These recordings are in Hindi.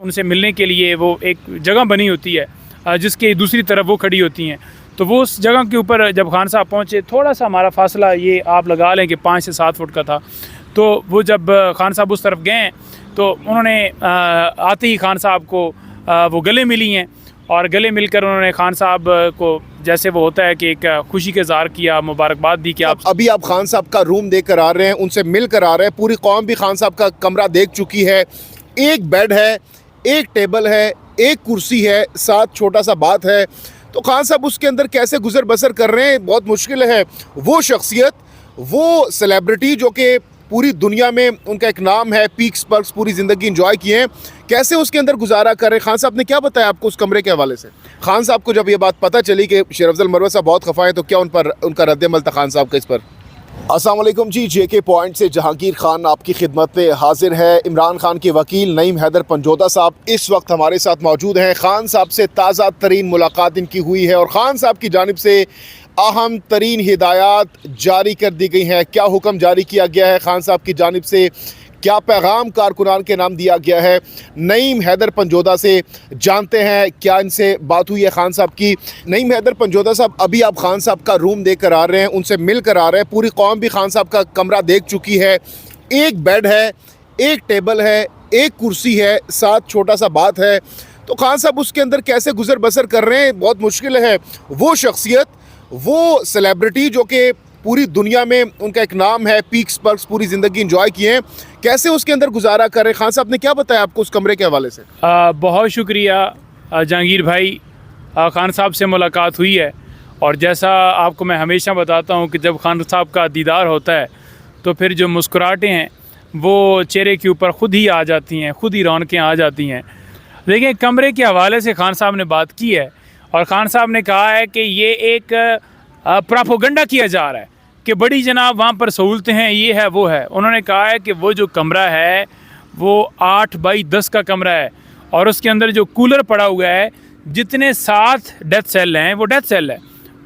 उनसे मिलने के लिए वो एक जगह बनी होती है जिसके दूसरी तरफ वो खड़ी होती हैं। तो वो उस जगह के ऊपर जब खान साहब पहुँचे, थोड़ा सा हमारा फासला ये आप लगा लें कि 5 से 7 फुट का था। तो वो जब खान साहब उस तरफ गए तो उन्होंने आते ही खान साहब को वो गले मिली हैं और गले मिलकर उन्होंने खान साहब को जैसे वो होता है कि एक खुशी का इज़हार किया, मुबारकबाद दी कि आप अभी आप खान साहब का रूम देख कर आ रहे हैं, उनसे मिल कर आ रहे हैं। पूरी कौम भी खान साहब का कमरा देख चुकी है। एक बेड है, एक टेबल है, एक कुर्सी है, साथ छोटा सा बाथ है। तो खान साहब उसके अंदर कैसे गुजर बसर कर रहे हैं, बहुत मुश्किल है। वो शख्सियत, वो सेलिब्रिटी जो कि पूरी दुनिया में उनका एक नाम है, पीक्स पर्क्स पूरी ज़िंदगी इंजॉय किए हैं, कैसे उसके अंदर गुजारा कर रहे हैं। खान साहब ने क्या बताया आपको उस कमरे के हवाले से? खान साहब को जब ये बात पता चली कि शेर अफजल मरवत साहब बहुत खफा है, तो क्या उनका रद्द-ए-अमल था खान साहब का इस पर? अस्सलाम वालेकुम जी, JK पॉइंट से जहांगीर खान आपकी खिदमत में हाजिर है। इमरान खान के वकील नईम हैदर पंजोदा साहब इस वक्त हमारे साथ मौजूद हैं। खान साहब से ताज़ा तरीन मुलाकात इनकी हुई है और ख़ान साहब की जानिब से अहम तरीन हिदायत जारी कर दी गई हैं। क्या हुक्म जारी किया गया है खान साहब की जानिब से, क्या पैगाम कारकुनान के नाम दिया गया है, नईम हैदर पंजोदा से जानते हैं क्या इनसे बात हुई है खान साहब की। नईम हैदर पंजोदा साहब, अभी आप खान साहब का रूम देख कर आ रहे हैं, उनसे मिल कर आ रहे हैं। पूरी कौम भी खान साहब का कमरा देख चुकी है। एक बेड है, एक टेबल है, एक कुर्सी है, साथ छोटा सा बाथ है। तो खान साहब उसके अंदर कैसे गुजर बसर कर रहे हैं, बहुत मुश्किल है। वो शख्सियत, वो सेलिब्रिटी जो कि पूरी दुनिया में उनका एक नाम है, पीक्स पर्क्स पूरी ज़िंदगी इंजॉय किए हैं, कैसे उसके अंदर गुजारा कर रहे हैं। खान साहब ने क्या बताया आपको उस कमरे के हवाले से? बहुत शुक्रिया जहांगीर भाई, खान साहब से मुलाकात हुई है और जैसा आपको मैं हमेशा बताता हूँ कि जब खान साहब का दीदार होता है तो फिर जो मुस्कुराहटें हैं वो चेहरे के ऊपर ख़ुद ही आ जाती हैं, ख़ुद ही रौनकें आ जाती हैं। देखिए, कमरे के हवाले से खान साहब ने बात की है और ख़ान साहब ने कहा है कि ये एक प्रोपेगेंडा किया जा रहा है कि बड़ी जनाब वहाँ पर सहूलतें हैं, ये है वो है। उन्होंने कहा है कि वो जो कमरा है वो 8 बाई 10 का कमरा है और उसके अंदर जो कूलर पड़ा हुआ है, जितने 7 डेथ सेल हैं वो डेथ सेल है,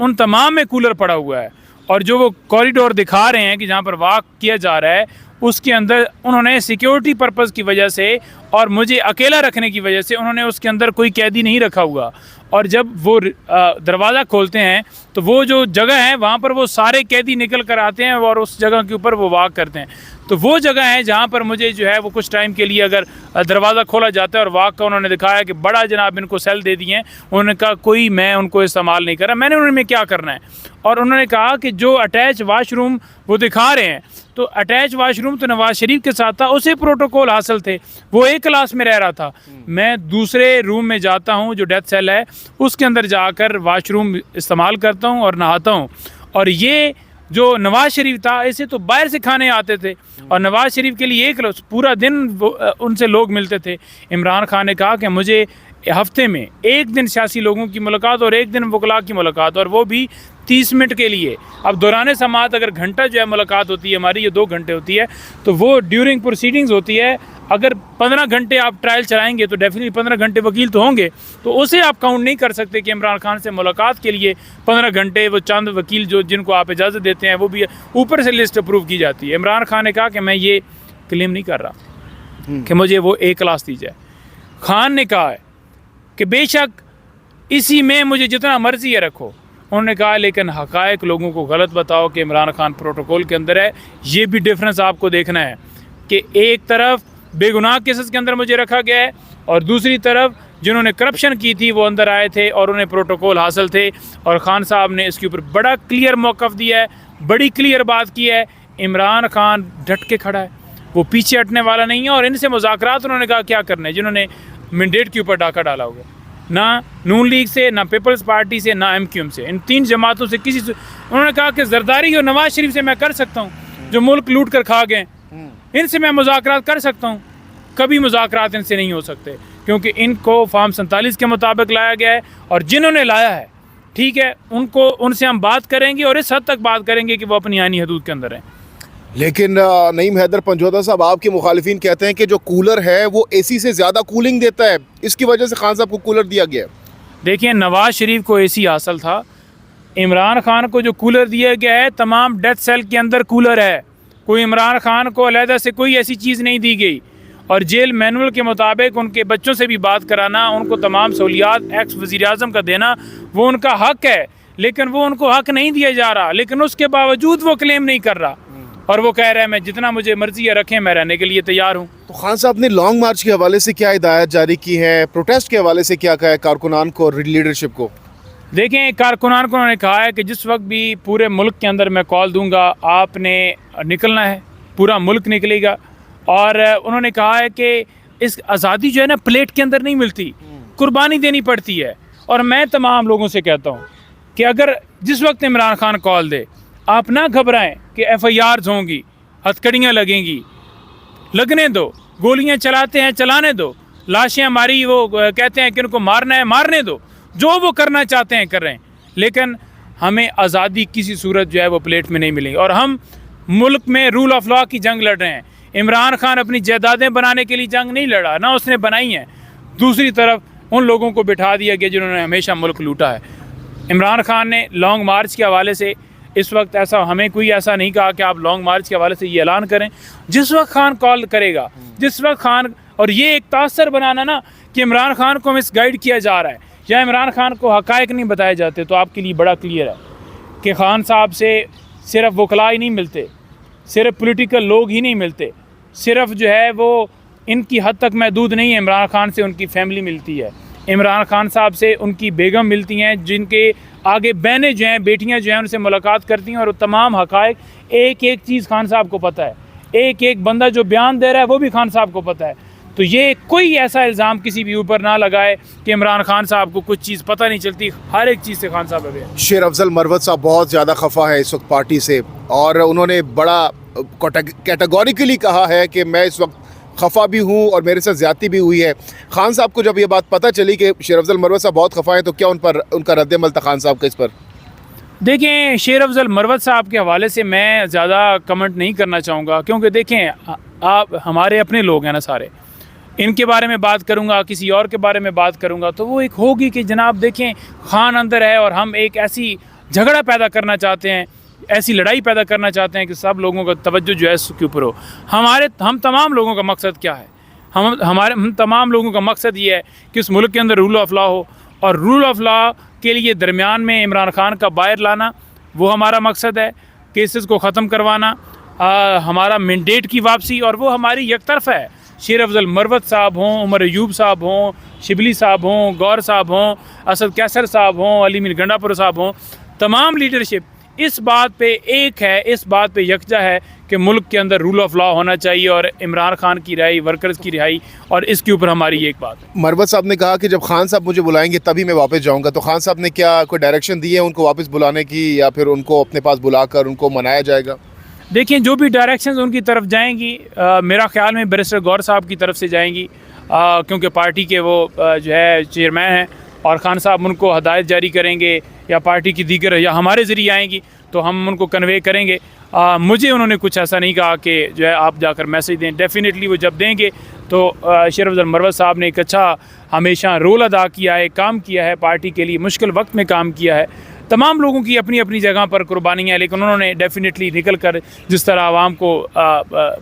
उन तमाम में कूलर पड़ा हुआ है। और जो वो कॉरिडोर दिखा रहे हैं कि जहाँ पर वॉक किया जा रहा है, उसके अंदर उन्होंने सिक्योरिटी पर्पज़ की वजह से और मुझे अकेला रखने की वजह से उन्होंने उसके अंदर कोई कैदी नहीं रखा हुआ। और जब वो दरवाज़ा खोलते हैं तो वो जो जगह है वहाँ पर वो सारे कैदी निकल कर आते हैं और उस जगह के ऊपर वो वॉक करते हैं। तो वो जगह है जहाँ पर मुझे जो है वो कुछ टाइम के लिए अगर दरवाज़ा खोला जाता है और वॉक का उन्होंने दिखाया कि बड़ा जनाब इनको सेल दे दिए हैं, उन्होंने कहा कोई मैं उनको इस्तेमाल नहीं कर रहा, मैंने उन्होंने क्या करना है। और उन्होंने कहा कि जो अटैच वाशरूम वो दिखा रहे हैं, तो अटैच वाशरूम तो नवाज़ शरीफ के साथ था, उसे प्रोटोकॉल हासिल थे, वो एक क्लास में रह रहा था। मैं दूसरे रूम में जाता हूँ जो डेथ सेल है, उसके अंदर जाकर वाशरूम इस्तेमाल करता हूँ और नहाता हूँ। और ये जो नवाज़ शरीफ था, ऐसे तो बाहर से खाने आते थे और नवाज़ शरीफ के लिए एक पूरा दिन उनसे लोग मिलते थे। इमरान खान ने कहा कि मुझे हफ्ते में एक दिन सियासी लोगों की मुलाकात और एक दिन वकला की मुलाकात, और वो भी 30 मिनट के लिए। अब दौरान समाअत अगर घंटा जो है मुलाकात होती है हमारी, ये 2 घंटे होती है, तो वो ड्यूरिंग प्रोसीडिंग्स होती है। अगर 15 घंटे आप ट्रायल चलाएंगे तो डेफिनेटली 15 घंटे वकील तो होंगे, तो उसे आप काउंट नहीं कर सकते कि इमरान खान से मुलाकात के लिए 15 घंटे वो चंद वकील जो जिनको आप इजाज़त देते हैं वो भी ऊपर से लिस्ट अप्रूव की जाती है। इमरान खान ने कहा कि मैं ये क्लेम नहीं कर रहा कि मुझे वो A क्लास दी जाए। खान ने कहा है कि बेशक इसी में मुझे जितना मर्जी है रखो। उन्होंने कहा लेकिन हक़ाइक़ लोगों को गलत बताओ कि इमरान खान प्रोटोकॉल के अंदर है। ये भी डिफरेंस आपको देखना है कि एक तरफ बेगुनाह केसेस के अंदर मुझे रखा गया है और दूसरी तरफ जिन्होंने करप्शन की थी वो अंदर आए थे और उन्हें प्रोटोकॉल हासिल थे। और ख़ान साहब ने इसके ऊपर बड़ा क्लियर मौक़िफ़ दिया है, बड़ी क्लियर बात की है। इमरान खान डट के खड़ा है, वो पीछे हटने वाला नहीं है। और इनसे मुज़ाकरात उन्होंने कहा क्या करना है, जिन्होंने मैंडेट के ऊपर डाका डाला हुआ, ना नून लीग से, ना पीपल्स पार्टी से, ना MQM से, इन 3 जमातों से किसी से। उन्होंने कहा कि जरदारी और नवाज़ शरीफ से मैं कर सकता हूँ, जो मुल्क लूट कर खा गए, इनसे मैं मुज़ाकरात कर सकता हूँ। कभी मुज़ाकरात इनसे नहीं हो सकते क्योंकि इनको फॉर्म 47 के मुताबिक लाया गया है और जिन्होंने लाया है, ठीक है, उनसे हम बात करेंगे और इस हद तक बात करेंगे कि वो अपनी आईनी हदूद के अंदर हैं। लेकिन नईम हैदर पंजोदा साहब, आपके मुखालिफिन कहते हैं कि जो कूलर है वो AC से ज़्यादा कूलिंग देता है, इसकी वजह से खान साहब को कूलर दिया गया। देखिए, नवाज़ शरीफ को AC हासिल था, इमरान खान को जो कूलर दिया गया है तमाम डेथ सेल के अंदर कूलर है। कोई इमरान खान को अलहदा से कोई ऐसी चीज़ नहीं दी गई। और जेल मैनुअल के मुताबिक उनके बच्चों से भी बात कराना, उनको तमाम सहूलियात एक्स वज़ीर आज़म का देना वो उनका हक़ है, लेकिन वो उनको हक़ नहीं दिया जा रहा। लेकिन उसके बावजूद वो क्लेम नहीं कर रहा और वो कह रहा है मैं जितना मुझे मर्ज़ी है रखें, मैं रहने के लिए तैयार हूँ। तो खान साहब ने लॉन्ग मार्च के हवाले से क्या हिदायत जारी की है, प्रोटेस्ट के हवाले से क्या कहा है कारकुनान को, लीडरशिप को? देखें, कारकुनान को उन्होंने कहा है कि जिस वक्त भी पूरे मुल्क के अंदर मैं कॉल दूंगा आपने निकलना है, पूरा मुल्क निकलेगा। और उन्होंने कहा है कि इस आज़ादी जो है ना प्लेट के अंदर नहीं मिलती, कुर्बानी देनी पड़ती है। और मैं तमाम लोगों से कहता हूँ कि अगर जिस वक्त इमरान खान कॉल दे, आप ना घबराएं कि FIRs होंगी, हथकड़ियाँ लगेंगी, लगने दो, गोलियाँ चलाते हैं चलाने दो, लाशें हमारी वो कहते हैं कि उनको मारना है मारने दो, जो वो करना चाहते हैं कर रहे हैं। लेकिन हमें आज़ादी किसी सूरत जो है वो प्लेट में नहीं मिलेगी। और हम मुल्क में रूल ऑफ लॉ की जंग लड़ रहे हैं। इमरान खान अपनी जायदादें बनाने के लिए जंग नहीं लड़ा, ना उसने बनाई हैं। दूसरी तरफ उन लोगों को बिठा दिया गया जिन्होंने हमेशा मुल्क लूटा है। इमरान खान ने लॉन्ग मार्च के हवाले से इस वक्त ऐसा हमें कोई ऐसा नहीं कहा कि आप लॉन्ग मार्च के हवाले से ये ऐलान करें। जिस वक्त खान कॉल करेगा, जिस वक्त खान, और ये एक तासर बनाना ना कि इमरान खान को मिस गाइड किया जा रहा है या इमरान खान को हक़ाइक़ नहीं बताए जाते, तो आपके लिए बड़ा क्लियर है कि खान साहब से सिर्फ वकला ही नहीं मिलते, सिर्फ पॉलिटिकल लोग ही नहीं मिलते, सिर्फ जो है वो इनकी हद तक महदूद नहीं है। इमरान खान से उनकी फैमिली मिलती है, इमरान खान साहब से उनकी बेगम मिलती हैं, जिनके आगे बहनें जो हैं, बेटियां जो हैं, उनसे मुलाकात करती हैं। और तमाम हक़ाइक़, एक एक चीज़ खान साहब को पता है, एक एक बंदा जो बयान दे रहा है वो भी खान साहब को पता है। तो ये कोई ऐसा इल्ज़ाम किसी भी ऊपर ना लगाए कि इमरान खान साहब को कुछ चीज़ पता नहीं चलती। हर एक चीज़ से खान साहब अवेयर। शेर अफजल मरवत साहब बहुत ज़्यादा खफा है इस वक्त पार्टी से, और उन्होंने बड़ा कैटेगोरिकली कहा है कि मैं इस वक्त खफा भी हूँ और मेरे साथ ज़्यादती भी हुई है। खान साहब को जब ये बात पता चली कि शेर अफजल मरवत साहब बहुत खफा है, तो क्या उनका रद्द-ए-अमल था खान साहब का इस पर? देखें, शेर अफजल मरवत साहब के हवाले से मैं ज़्यादा कमेंट नहीं करना चाहूँगा, क्योंकि देखें आप हमारे अपने लोग हैं ना सारे। इनके बारे में बात करूँगा, किसी और के बारे में बात करूँगा तो वो एक होगी कि जनाब देखें खान अंदर है और हम एक ऐसी झगड़ा पैदा करना चाहते हैं, ऐसी लड़ाई पैदा करना चाहते हैं कि सब लोगों का तवज्जो जो है इसके ऊपर हो। हम तमाम लोगों का मकसद क्या है? हम तमाम लोगों का मकसद ये है कि इस मुल्क के अंदर रूल ऑफ लॉ हो, और रूल ऑफ लॉ के लिए दरमियान में इमरान खान का बाहर लाना वो हमारा मकसद है। केसेस को ख़त्म करवाना हमारा मैंडेट की वापसी, और वो हमारी यकतरफ़ा है। शेर अफजल मरवत साहब हों, उमर अयूब साहब हों, शिबली साहब हों, गौर साहब हों, असद कैसर साहब हों, अली मीर गंडापुर साहब हों, तमाम लीडरशिप इस बात पे एक है, इस बात पे यकजा है कि मुल्क के अंदर रूल ऑफ लॉ होना चाहिए और इमरान खान की रिहाई, वर्कर्स की रिहाई, और इसके ऊपर हमारी एक बात है। मरवत साहब ने कहा कि जब खान साहब मुझे बुलाएंगे तभी मैं वापस जाऊंगा, तो खान साहब ने क्या कोई डायरेक्शन दी है उनको वापस बुलाने की, या फिर उनको अपने पास बुलाकर उनको मनाया जाएगा? देखिए, जो भी डायरेक्शंस उनकी तरफ जाएंगी, मेरा ख्याल में बैरिस्टर गौर साहब की तरफ से जाएंगी, क्योंकि पार्टी के वो जो है चेयरमैन हैं, और खान साहब उनको हदायत जारी करेंगे, या पार्टी की दीगर या हमारे ज़रिए आएंगी तो हम उनको कन्वे करेंगे। मुझे उन्होंने कुछ ऐसा नहीं कहा कि जो है आप जाकर मैसेज दें। डेफिनेटली वो जब देंगे तो शेर अफजल मरवत साहब ने एक अच्छा हमेशा रोल अदा किया है, काम किया है, पार्टी के लिए मुश्किल वक्त में काम किया है। तमाम लोगों की अपनी अपनी जगह पर कुर्बानियाँ, लेकिन उन्होंने डेफिनेटली निकल कर जिस तरह आवाम को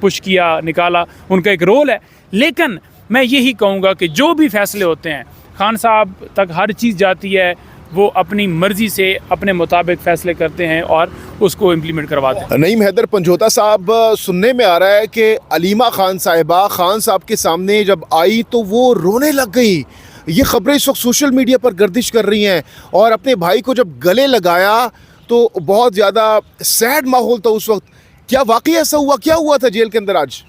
पुश किया, निकाला, उनका एक रोल है। लेकिन मैं यही कहूँगा कि जो भी फैसले होते हैं खान साहब तक हर चीज़ जाती है, वो अपनी मर्ज़ी से अपने मुताबिक फ़ैसले करते हैं और उसको इम्प्लीमेंट करवाते हैं। नईम हैदर पंजोता साहब, सुनने में आ रहा है कि अलीमा खान साहिबा खान साहब के सामने जब आई तो वो रोने लग गई। ये ख़बरें इस वक्त सोशल मीडिया पर गर्दिश कर रही हैं, और अपने भाई को जब गले लगाया तो बहुत ज़्यादा सैड माहौल था उस वक्त। क्या वाकई ऐसा हुआ? क्या हुआ था जेल के अंदर आज?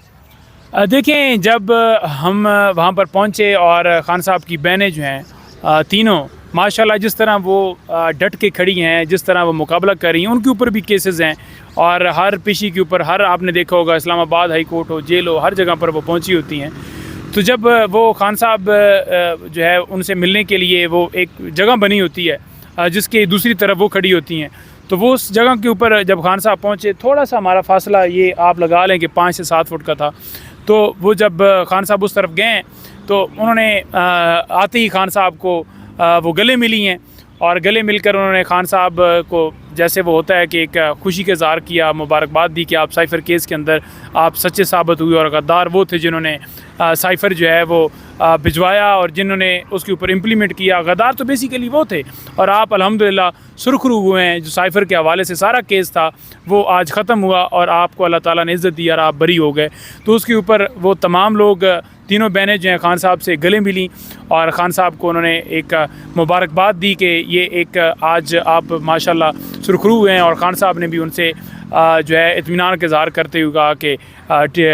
देखें, जब हम वहाँ पर पहुँचे और ख़ान साहब की बहनें जो हैं तीनों माशाल्लाह जिस तरह वो डट के खड़ी हैं, जिस तरह वो मुकाबला कर रही हैं, उनके ऊपर भी केसेस हैं, और हर पेशी के ऊपर हर आपने देखा होगा इस्लामाबाद हाई कोर्ट हो, जेल हो, हर जगह पर वो पहुँची होती हैं। तो जब वो खान साहब जो है उनसे मिलने के लिए वो एक जगह बनी होती है जिसके दूसरी तरफ वो खड़ी होती हैं, तो वो उस जगह के ऊपर जब खान साहब पहुँचे, थोड़ा सा हमारा फासला ये आप लगा लें कि 5 से 7 फुट का था। तो वो जब खान साहब उस तरफ गए तो उन्होंने आते ही खान साहब को वो गले मिली हैं, और गले मिलकर उन्होंने खान साहब को जैसे वो होता है कि एक खुशी का इज़हार किया, मुबारकबाद दी कि आप साइफ़र केस के अंदर आप सच्चे साबित हुए और गद्दार वो थे जिन्होंने साइफ़र जो है वो भिजवाया और जिन्होंने उसके ऊपर इम्प्लीमेंट किया। गद्दार तो बेसिकली वो थे और आप अल्हम्दुलिल्लाह सुरखरू हुए हैं। जो साइफ़र के हवाले से सारा केस था वो आज ख़त्म हुआ और आपको अल्लाह ताला ने इज़्ज़त दी और आप बरी हो गए। तो उसके ऊपर वो तमाम लोग, तीनों बहनें जो हैं खान साहब से गले मिलीं और ख़ान साहब को उन्होंने एक मुबारकबाद दी कि ये एक आज आप माशाल्लाह सुरखरू हुए हैं। और ख़ान साहब ने भी उनसे जो है इत्मीनान का इज़हार करते हुए कहा कि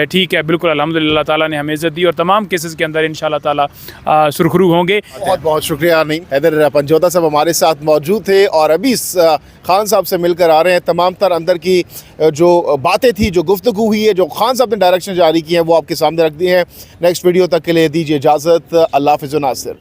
ठीक है, बिल्कुल अल्हम्दुलिल्लाह ताला ने हमें इज़्ज़त दी और तमाम केसेस के अंदर इंशाअल्लाह ताला सुरखरू होंगे। बहुत बहुत शुक्रिया। नहीं, हैदर पंजोता साहब हमारे साथ मौजूद थे और अभी खान साहब से मिलकर आ रहे हैं। तमाम तर अंदर की जो बातें थी, जो गुफ्तगू हुई है, जो खान साहब ने डायरेक्शन जारी की है, वो आपके सामने रख दी हैं। नेक्स्ट वीडियो तक के लिए दीजिए इजाज़त। अल्लाह हाफ़िज़ नासिर।